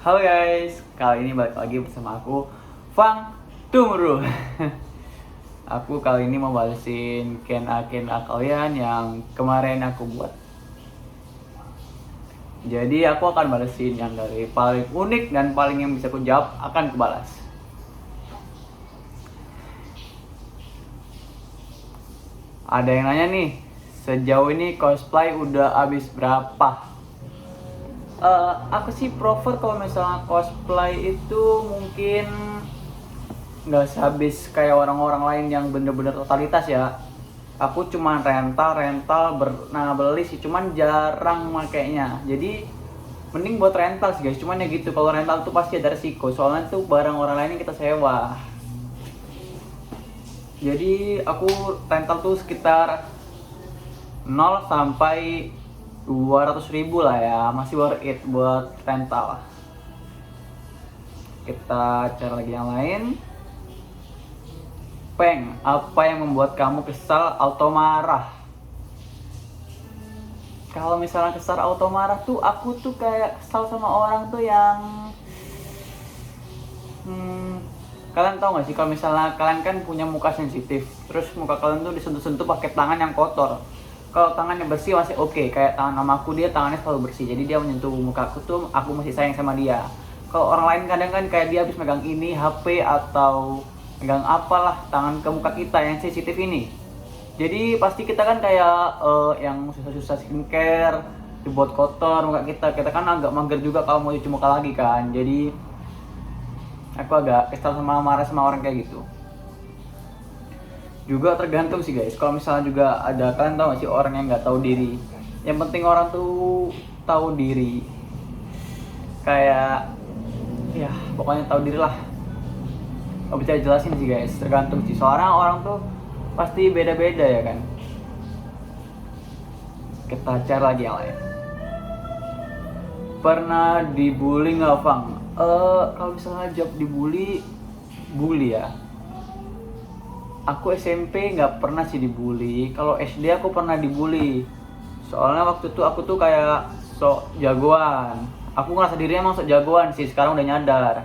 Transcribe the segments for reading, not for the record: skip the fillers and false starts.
Halo guys, kali ini balik lagi bersama aku, Fang Tumru. Aku kali ini mau balesin Ken-A kalian yang kemarin aku buat. Jadi aku akan balesin yang dari paling unik dan paling yang bisa aku jawab akan kebalas. Ada yang nanya nih, sejauh ini cosplay udah habis berapa? Aku sih prefer kalau misalnya cosplay itu mungkin nggak sehabis kayak orang-orang lain yang bener-bener totalitas ya. Aku cuman rental beli sih, cuman jarang makainya. Jadi mending buat rental sih guys, cuman ya gitu, kalau rental tuh pasti ada resiko, soalnya tuh barang orang lain yang kita sewa. Jadi aku rental tuh sekitar 0 sampai 200.000 lah ya, masih worth it buat rental. Kita cari lagi yang lain. Peng, apa yang membuat kamu kesal atau marah? Kalau misalnya kesal atau marah tuh, aku tuh kayak kesal sama orang tuh yang kalian tahu gak sih, kalau misalnya kalian kan punya muka sensitif, terus muka kalian tuh disentuh-sentuh pakai tangan yang kotor. Kalau tangannya bersih masih oke, kayak tangan mamaku, dia tangannya selalu bersih, jadi dia menyentuh muka aku tuh aku masih sayang sama dia. Kalau orang lain kadang kan kayak dia habis megang ini HP atau megang apalah tangan ke muka kita yang sensitif ini, jadi pasti kita kan kayak yang susah-susah skincare, dibuat kotor muka kita kan agak mager juga kalau mau cuci muka lagi kan. Jadi aku agak kesal sama marah sama orang kayak gitu. Juga tergantung sih guys, kalau misalnya juga ada, kalian tahu gak sih orang yang nggak tahu diri. Yang penting orang tuh tahu diri, kayak ya pokoknya tahu diri lah. Gak bisa jelasin sih guys, tergantung sih, soalnya orang tuh pasti beda-beda ya kan. Kita cari lagi yang lain. Pernah dibully nggak Fang? Kalau misalnya jawab dibully ya, aku SMP nggak pernah sih dibully. Kalau SD aku pernah dibully. Soalnya waktu itu aku tuh kayak sok jagoan. Aku ngerasa dirinya emang sok jagoan sih, sekarang udah nyadar.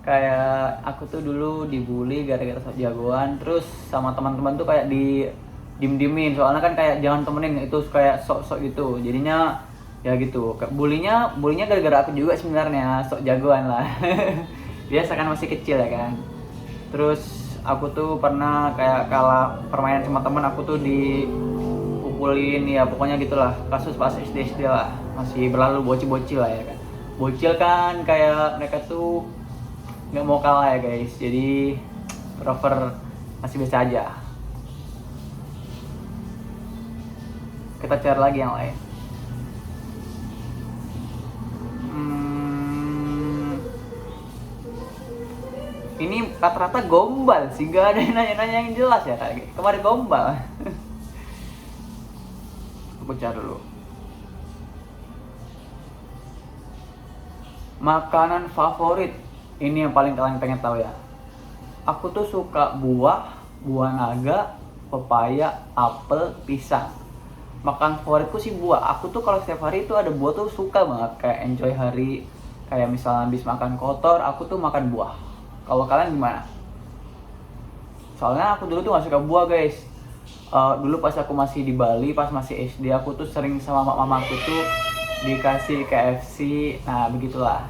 Kayak aku tuh dulu dibully gara-gara sok jagoan. Terus sama teman-teman tuh kayak diem-diemin. Soalnya kan kayak jangan temenin, itu kayak sok-sok gitu. Jadinya ya gitu. Bulinya gara-gara aku juga sebenarnya, sok jagoan lah. Biasa kan masih kecil ya kan. Terus aku tuh pernah kayak kalah permainan sama temen, aku tuh dipukulin ya, pokoknya gitulah, kasus pas SD lah, masih berlalu bocil lah ya kan. Bocil kan kayak mereka tuh nggak mau kalah ya guys, jadi prefer masih biasa aja. Kita cari lagi yang lain. Ini rata-rata gombal sih, gak ada yang nanya-nanya yang jelas ya kayak kemarin gombal. Aku cari dulu. Makanan favorit, ini yang paling kalian pengen tahu ya. Aku tuh suka buah naga, pepaya, apel, pisang. Makan favoritku sih buah. Aku tuh kalau setiap hari itu ada buah tuh suka banget, kayak enjoy hari. Kayak misalnya habis makan kotor, aku tuh makan buah. Kalau kalian gimana? Soalnya aku dulu tuh gak suka buah guys. Dulu pas aku masih di Bali, pas masih SD, aku tuh sering sama mamaku tuh dikasih KFC, nah begitulah.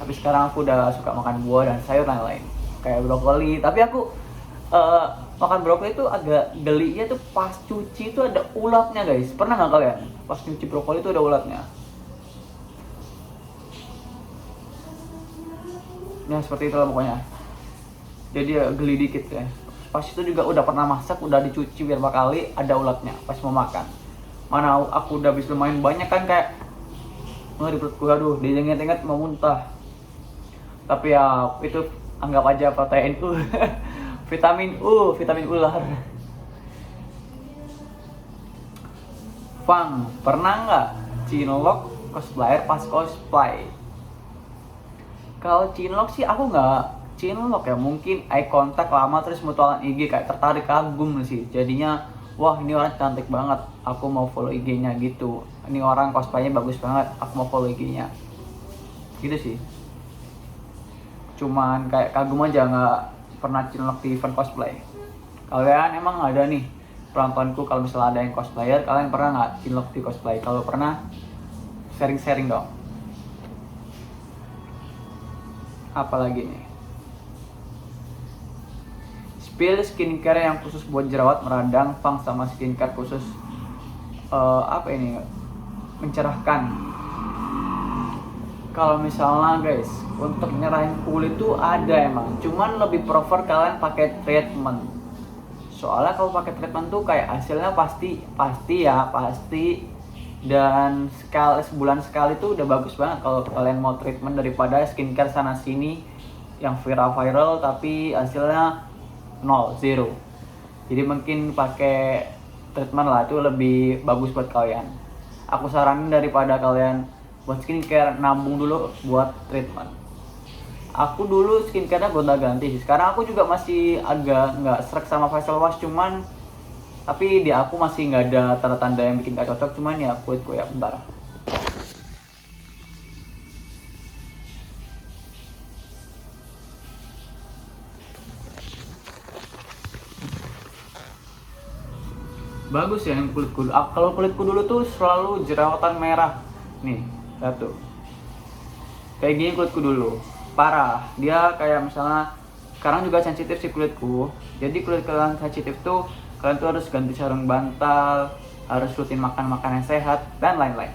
Tapi sekarang aku udah suka makan buah dan sayur lain-lain, kayak brokoli. Tapi aku makan brokoli itu agak gelinya tuh pas cuci itu ada ulatnya guys. Pernah nggak kalian pas cuci brokoli itu ada ulatnya? Ya seperti itulah pokoknya. Jadi ya geli dikit ya. Pas itu juga udah pernah masak, udah dicuci beberapa kali, ada ulatnya pas mau makan. Mana aku udah habis lumayan banyak kan, kayak di perutku, aduh, diinget-inget mau muntah. Tapi ya itu anggap aja protein vitamin ular. Fang, pernah nggak cinlok cosplayer pas cosplay? Kalau cinlok sih aku nggak cinlok ya, mungkin eye contact lama terus mutualan IG, kayak tertarik, kagum sih, jadinya wah ini orang cantik banget, aku mau follow IG-nya gitu, ini orang cosplaynya bagus banget, aku mau follow IG-nya. gitu sih. Cuman kayak kagum aja, nggak pernah cinlok di event cosplay. Kalian emang ada nih penontonku, kalau misalnya ada yang cosplayer, kalian pernah nggak cinlok di cosplay? Kalau pernah, sharing-sharing dong. Apalagi nih, spill skincare yang khusus buat jerawat meradang, Fang, sama skincare khusus apa ini, mencerahkan. Kalau misalnya guys, untuk nyerahin kulit tuh ada emang, cuman lebih prefer kalian pakai treatment. Soalnya kalau pakai treatment tuh kayak hasilnya pasti dan sebulan sekali tuh udah bagus banget kalau kalian mau treatment, daripada skincare sana sini yang viral tapi hasilnya 0. Jadi mungkin pakai treatment lah, itu lebih bagus buat kalian. Aku saranin daripada kalian buat skincare, nabung dulu buat treatment. Aku dulu skincare-nya gonta-ganti sih. Sekarang aku juga masih agak nggak srek sama facial wash, cuman tapi di aku masih nggak ada tanda-tanda yang bikin gak cocok, cuman ya kulitku ya bentar. Bagus ya yang kulitku. Kalau kulitku dulu tuh selalu jerawatan merah. Nih, satu. Kayak gini kulitku dulu. Parah. Dia kayak misalnya sekarang juga sensitif sih kulitku. Jadi kulit kalian sensitif tuh, kalian tuh harus ganti sarung bantal, harus rutin makan makanan yang sehat, dan lain-lain.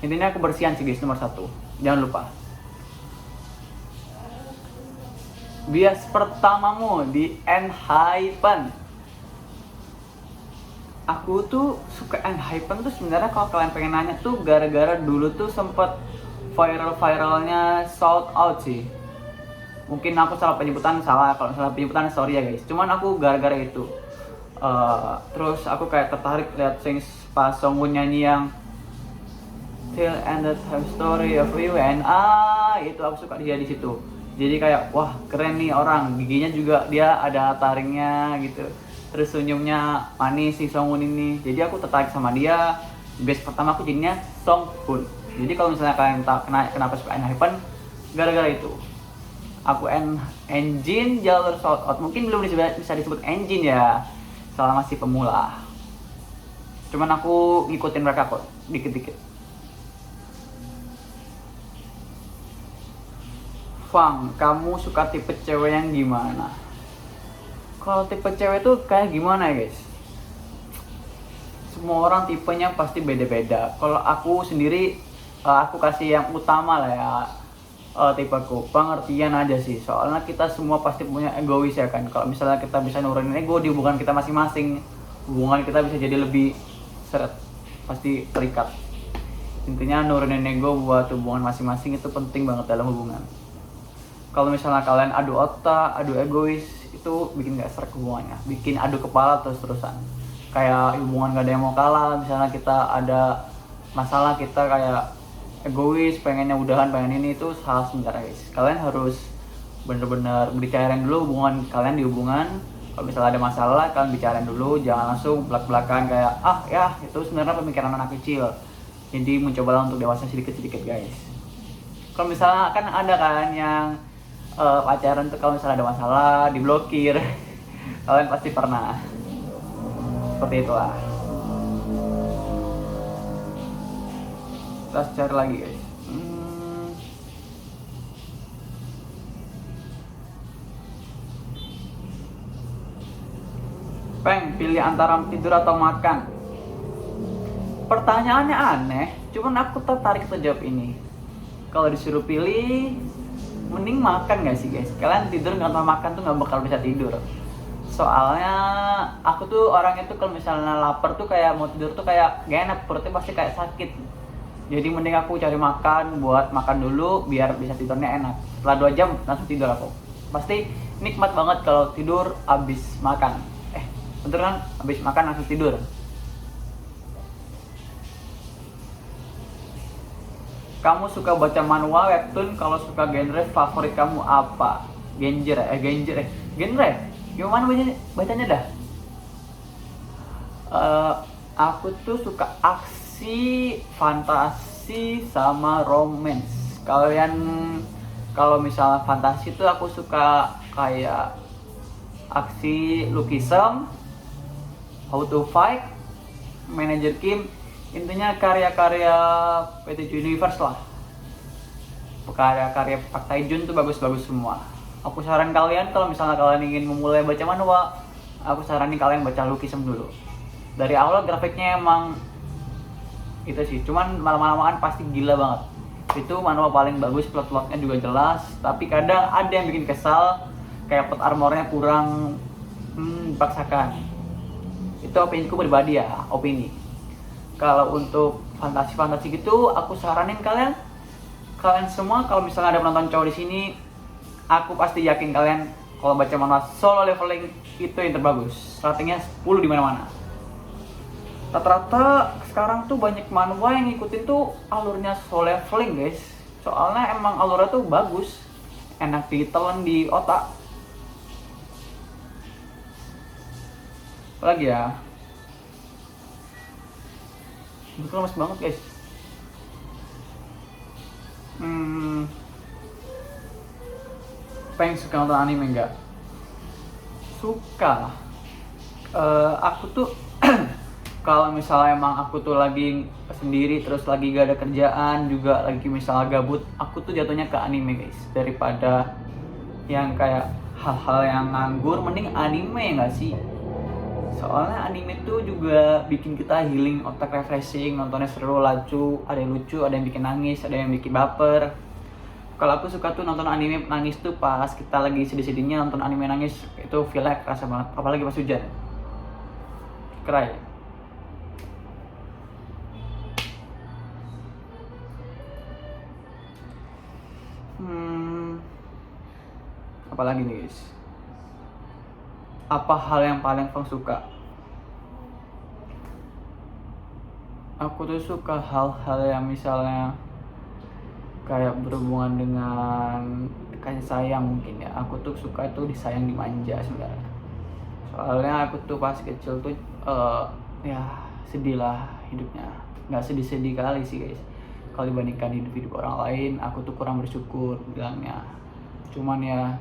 Intinya kebersihan sih guys, nomor 1. Jangan lupa. Bias pertamamu di Enhypen. Aku tuh suka Enhypen tuh sebenarnya, kalau kalian pengen nanya tuh, gara-gara dulu tuh sempet viral-viralnya sold out sih. Mungkin aku salah penyebutan, kalau salah penyebutan sorry ya guys. Cuman aku gara-gara itu. Terus aku kayak tertarik lihat pas Songwon nyanyi yang Till and the Time Story of You and I, itu aku suka dia di situ. Jadi kayak wah keren nih orang, giginya juga dia ada taringnya gitu. Terus senyumnya manis si Songwon ini. Jadi aku tertarik sama dia. Base pertama aku jadinya Songwon. Jadi kalau misalnya kalian tak kenapa suka Enhypen, gara-gara itu. Aku engine jalur sold out. Mungkin belum bisa disebut engine ya, soalnya masih pemula. Cuman aku ngikutin mereka kok dikit-dikit. Fang, kamu suka tipe cewek yang gimana? Kalau tipe cewek tuh kayak gimana ya guys? Semua orang tipenya pasti beda-beda. Kalau aku sendiri, aku kasih yang utama lah ya, tipeku. Pengertian aja sih. Soalnya kita semua pasti punya egois ya kan. Kalau misalnya kita bisa nurunin ego di hubungan kita masing-masing, hubungan kita bisa jadi lebih seret, pasti terikat. Intinya nurunin ego buat hubungan masing-masing itu penting banget dalam hubungan. Kalau misalnya kalian adu otak, adu egois, itu bikin gak serak hubungannya, bikin adu kepala terus-terusan. Kayak hubungan gak ada yang mau kalah. Misalnya kita ada masalah, kita kayak egois, pengennya udahan, pengen ini, itu salah sebenarnya guys. Kalian harus bener-bener bicarain dulu hubungan kalian di hubungan. Kalau misalnya ada masalah, kalian bicarain dulu, jangan langsung belak-belakan kayak ya itu sebenarnya pemikiran anak kecil. Jadi mencobalah untuk dewasa sedikit-sedikit guys. Kalau misalnya kan ada kan yang pacaran tuh kalau misalnya ada masalah diblokir. Kalian pasti pernah seperti itulah. Kita cari lagi guys. Peng, pilih antara tidur atau makan? Pertanyaannya aneh, cuman aku tertarik untuk jawab ini. Kalau disuruh pilih, mending makan gak sih guys? Kalian tidur nggak makan tuh nggak bakal bisa tidur. Soalnya aku tuh orangnya tuh kalau misalnya lapar tuh kayak mau tidur tuh kayak gak enak, perutnya pasti kayak sakit. Jadi mending aku cari makan, buat makan dulu biar bisa tidurnya enak. Setelah 2 jam langsung tidur aku. Pasti nikmat banget kalau tidur abis makan. Bener kan? Abis makan langsung tidur. Kamu suka baca manhwa, webtoon? Kalau suka genre favorit kamu apa? Genre. Gimana bacanya dah? Aku tuh suka aksi, fantasi, sama romance. Kalian kalau misalnya fantasi tuh aku suka kayak aksi Lukisem, How to Fight, Manager Kim, intinya karya-karya PT Universe lah. Karya-karya Park Tae-jun tuh bagus-bagus semua. Aku saran kalian kalau misalnya kalian ingin memulai baca manhwa, aku saranin kalian baca Lukisem dulu. Dari awal grafiknya emang itu sih, cuman malam-malaman pasti gila banget. Itu manhwa paling bagus, plot-plotnya juga jelas, tapi kadang ada yang bikin kesal, kayak plot armornya kurang dipaksakan. Itu opiniku pribadi ya, opini. Kalau untuk fantasi-fantasi gitu, aku saranin kalian semua kalau misalnya ada penonton cowok di sini, aku pasti yakin kalian kalau baca manhwa Solo Leveling itu yang terbagus. Ratingnya 10 di mana-mana. Rata-rata sekarang tuh banyak manhwa yang ngikutin tuh alurnya Solo Leveling, guys. Soalnya emang alurnya tuh bagus, enak ditelan di otak. Apalagi ya, itu lemes banget, guys. Pengen suka nonton anime enggak? Suka. Aku tuh kalau misalnya emang aku tuh lagi sendiri terus lagi gak ada kerjaan juga lagi misalnya gabut, aku tuh jatuhnya ke anime, guys, daripada yang kayak hal-hal yang nganggur. Mending anime ya nggak sih? Soalnya anime tuh juga bikin kita healing, otak refreshing, nontonnya seru, ada yang lucu, ada yang bikin nangis, ada yang bikin baper. Kalau aku suka tuh nonton anime nangis tuh pas kita lagi sedih-sedihnya nonton anime nangis, itu feel-nya kerasa banget, apalagi pas hujan. Cry. Apalagi nih, guys? Apa hal yang paling Fang suka? Aku tuh suka hal-hal yang misalnya kayak berhubungan dengan kasih sayang mungkin ya. Aku tuh suka tuh disayang, dimanja sebenarnya. Soalnya aku tuh pas kecil tuh ya sedih lah hidupnya. Nggak sedih-sedih kali sih, guys. Kalau dibandingkan hidup orang lain, aku tuh kurang bersyukur bilangnya. Cuman ya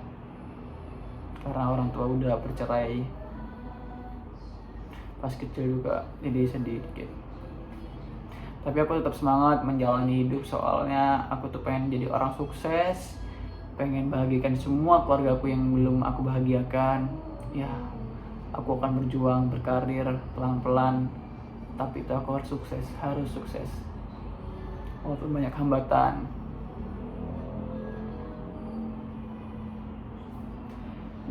karena orang tua udah bercerai pas kecil juga, jadi sedih dikit. Tapi aku tetap semangat menjalani hidup, soalnya aku tuh pengen jadi orang sukses, pengen bahagiakan semua keluarga aku yang belum aku bahagiakan. Ya, aku akan berjuang, berkarir pelan-pelan, tapi itu aku harus sukses walaupun banyak hambatan.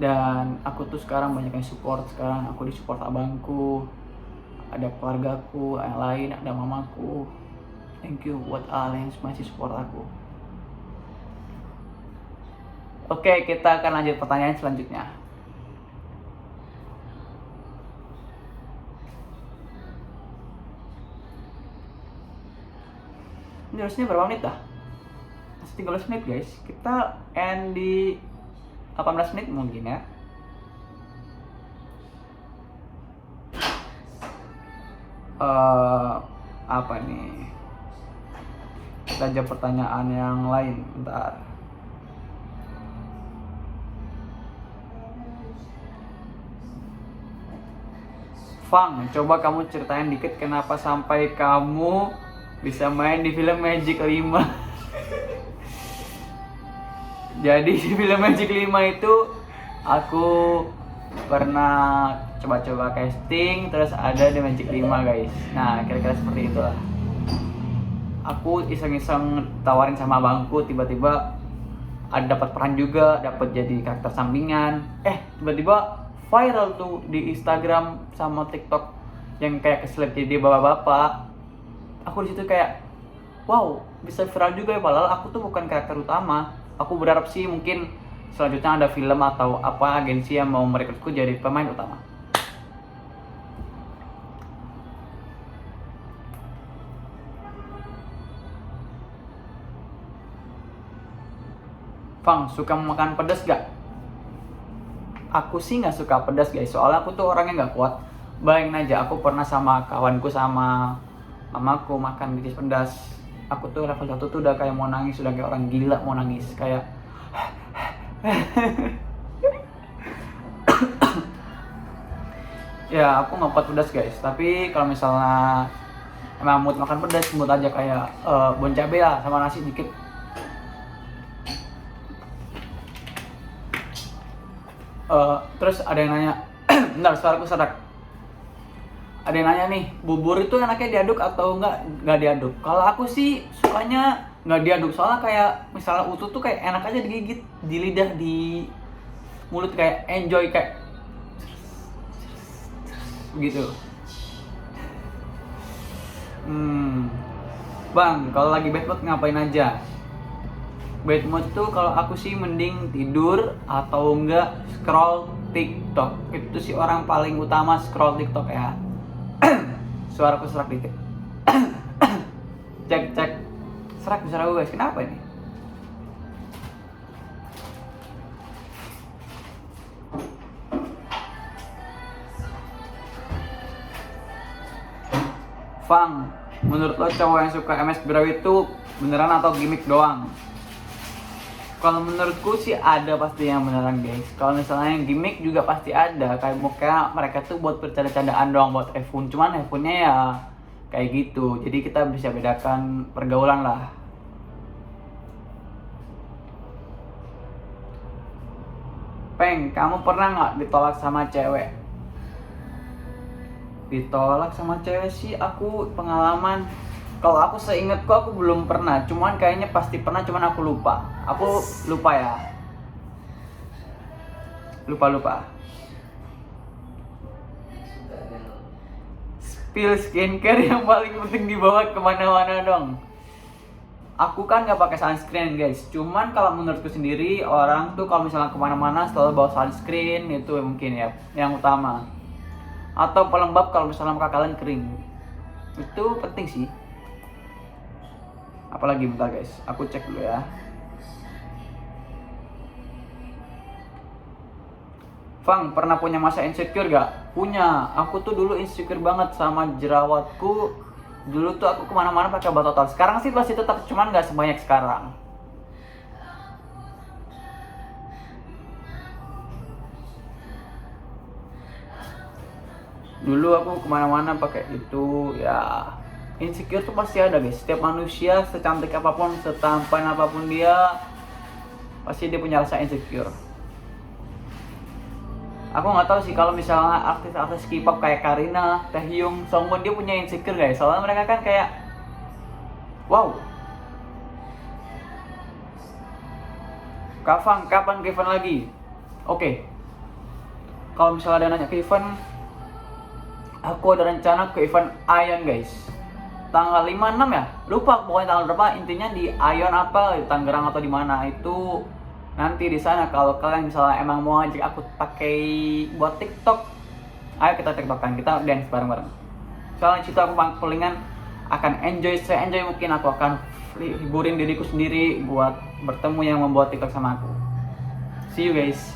Dan aku tuh sekarang banyak yang support. Sekarang aku disupport abangku, ada keluargaku yang lain, ada mamaku. Thank you buat all yang masih support aku. Oke, kita akan lanjut pertanyaan selanjutnya. Ini harusnya berapa menit dah? Masih 13 menit, guys. Kita end di 18 menit mungkin ya. Apa nih? Kita aja pertanyaan yang lain, bentar. Fang, coba kamu ceritain dikit kenapa sampai kamu bisa main di film Magic 5. Jadi di film Magic 5 itu aku pernah coba-coba casting, terus ada di Magic 5, guys. Nah, kira-kira seperti itulah. Aku iseng-iseng tawarin sama abangku, tiba-tiba ada dapat peran juga, dapat jadi karakter sampingan. Tiba-tiba viral tuh di Instagram sama TikTok yang kayak keselip jadi bapak-bapak. Aku di situ kayak, wow, bisa viral juga ya, padahal aku tuh bukan karakter utama. Aku berharap sih mungkin selanjutnya ada film atau apa agensi yang mau merekrutku jadi pemain utama. Fang, suka makan pedas gak? Aku sih nggak suka pedas, guys, soalnya aku tuh orangnya nggak kuat. Bayangin aja, aku pernah sama kawanku sama mamaku makan biji pedas. aku tuh level 1 tuh udah kayak mau nangis, udah kayak orang gila mau nangis, kayak ya aku nggak kuat pedas guys, tapi kalau misalnya emang mood makan pedas, mood aja kayak bon cabe lah sama nasi dikit. Terus ada yang nanya, bentar suaraku serak. Ada yang nanya nih, bubur itu enaknya diaduk atau nggak diaduk? Kalau aku sih sukanya nggak diaduk, soalnya kayak misalnya utuh tuh kayak enak aja digigit di lidah, di mulut, kayak enjoy kayak gitu. Bang, kalau lagi bad mood ngapain aja? Bad mood tuh kalau aku sih mending tidur atau enggak scroll TikTok. Itu sih orang paling utama scroll TikTok ya. Suaraku serak dikit. Cek. Serak suara gue guys. Kenapa ini? Fang, menurut lo cowok yang suka MS Bro itu beneran atau gimmick doang? Kalau menurutku sih ada pasti yang beneran guys. Kalau misalnya yang gimmick juga pasti ada. Kayak mereka tuh buat bercanda-candaan doang, buat iPhone. Cuman iPhone-nya ya kayak gitu. Jadi kita bisa bedakan pergaulan lah. Peng, kamu pernah nggak ditolak sama cewek? Ditolak sama cewek sih aku pengalaman. Kalau aku seingatku aku belum pernah, cuman kayaknya pasti pernah, cuman aku lupa. Aku lupa ya. Lupa. Spill skincare yang paling penting dibawa kemana-mana dong. Aku kan nggak pakai sunscreen guys. Cuman kalau menurutku sendiri, orang tuh kalau misalnya kemana-mana selalu bawa sunscreen, itu mungkin ya yang utama. Atau pelembab kalau misalnya muka kalian kering. Itu penting sih. Apalagi bentar guys, aku cek dulu ya. Fang, pernah punya masa insecure gak? Punya, aku tuh dulu insecure banget sama jerawatku. Dulu tuh aku kemana-mana pakai obat total. Sekarang sih masih tetap, cuman gak sebanyak sekarang. Dulu aku kemana-mana pakai itu ya. Insecure tuh pasti ada guys. Setiap manusia secantik apapun, setampan apapun dia, pasti dia punya rasa insecure. Aku nggak tahu sih kalau misalnya artis-artis K-pop kayak Karina, Taehyung, Songwon, dia punya insecure guys. Soalnya mereka kan kayak wow. Kapan Kevin lagi? Oke. Kalau misalnya ada nanya Kevin, aku ada rencana ke event Ion guys. Tanggal 5-6 ya? Lupa pokoknya tanggal berapa, intinya di Ion apa, di Tangerang atau di mana. Itu nanti di sana kalau kalian misalnya emang mau ajak aku pakai buat TikTok, ayo kita TikTokan, kita dance bareng-bareng. Soalnya situ aku palingan akan se-enjoy mungkin. Aku akan hiburin diriku sendiri buat bertemu yang membuat TikTok sama aku. See you guys.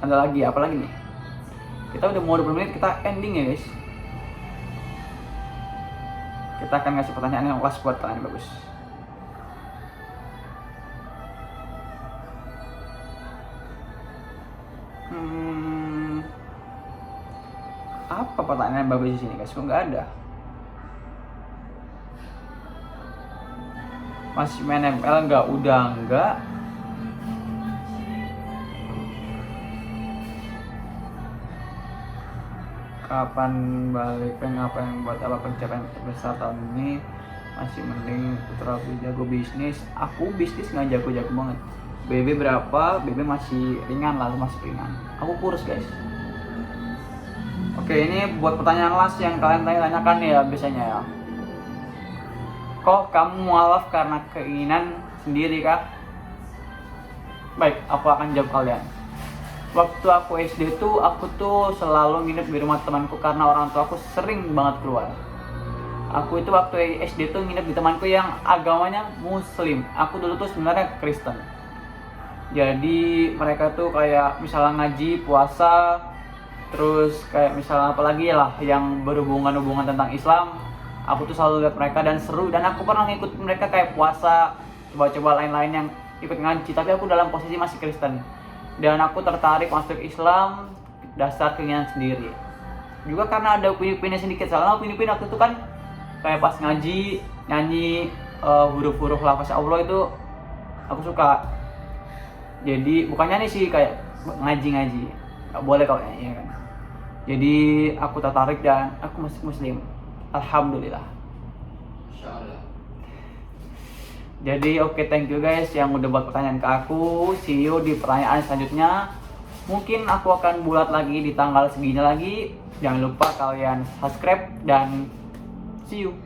Ada lagi, apa lagi nih? Kita udah mau 20 menit, kita ending ya guys. Kita akan ngasih pertanyaan yang last buat kalian, bagus. Apa pertanyaan yang bagus di sini guys? Kok nggak ada? Masih main ML nggak? Udah nggak. Kapan balik? Apa yang buat apa pencapaian terbesar tahun ini? Masih mending putra aku jago bisnis. Aku bisnis nggak jago-jago banget. BB berapa? BB masih ringan lah, masih ringan. Aku kurus guys. Oke, ini buat pertanyaan last yang kalian tanyakan ya biasanya ya. Kok kamu mualaf karena keinginan sendiri kah? Baik, aku akan jawab kalian. Waktu aku SD tuh, aku tuh selalu nginep di rumah temanku karena orang tua aku sering banget keluar. Aku itu waktu SD tuh nginep di temanku yang agamanya Muslim. Aku dulu tuh sebenarnya Kristen. Jadi mereka tuh kayak misalnya ngaji, puasa, Terus kayak misalnya apalagi lah yang berhubungan tentang Islam, aku tuh selalu lihat mereka dan seru, dan aku pernah ngikut mereka kayak puasa, coba-coba lain-lain yang ikut ngaji, tapi aku dalam posisi masih Kristen. Dan aku tertarik masuk Islam dasar keinginan sendiri. Juga karena ada upin-upinnya sedikit, soalnya upin-upin waktu itu kan kayak pas ngaji nyanyi huruf-huruf lafaz Allah itu aku suka. Jadi bukan nyanyi sih, kayak ngaji-ngaji. Gak boleh kalau nyanyi kan. Jadi aku tertarik dan aku masih muslim. Alhamdulillah. Insyaallah. Jadi oke, thank you guys yang udah buat pertanyaan ke aku. See you di pertanyaan selanjutnya. Mungkin aku akan buat lagi di tanggal segini lagi. Jangan lupa kalian subscribe dan see you.